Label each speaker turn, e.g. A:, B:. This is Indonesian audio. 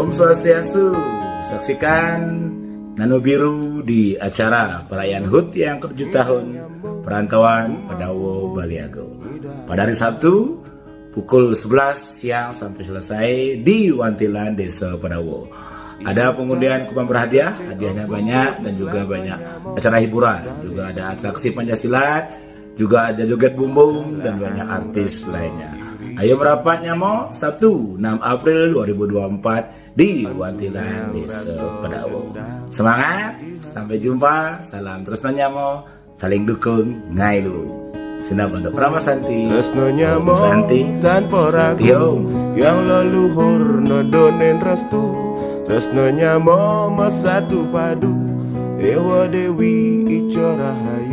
A: Om Swastiastu. Saksikan Nano Biru di acara perayaan HUT yang ke-7 tahun Perantauan Padawo Baliago. Pada hari Sabtu pukul 11 siang sampai selesai di Wantilan Desa Padawo. Ada pengundian kupon berhadiah, hadiahnya banyak dan juga banyak acara hiburan. Juga ada atraksi Pancasilat, juga ada joget bumbung dan banyak artis lainnya. Ayo merapatnya mo Sabtu 6 April 2024 di Wantilan Desa Padawo. Semangat, sampai jumpa. Salam terus nanya mo, saling dukung, ngailu. Sinap untuk Pramasanti,
B: Tresnonya mo
A: Santi,
B: tanpa ragu, yang leluhur nodonen restu. Tresnonya mo satu padu, Dewa Dewi Ico Rahayu.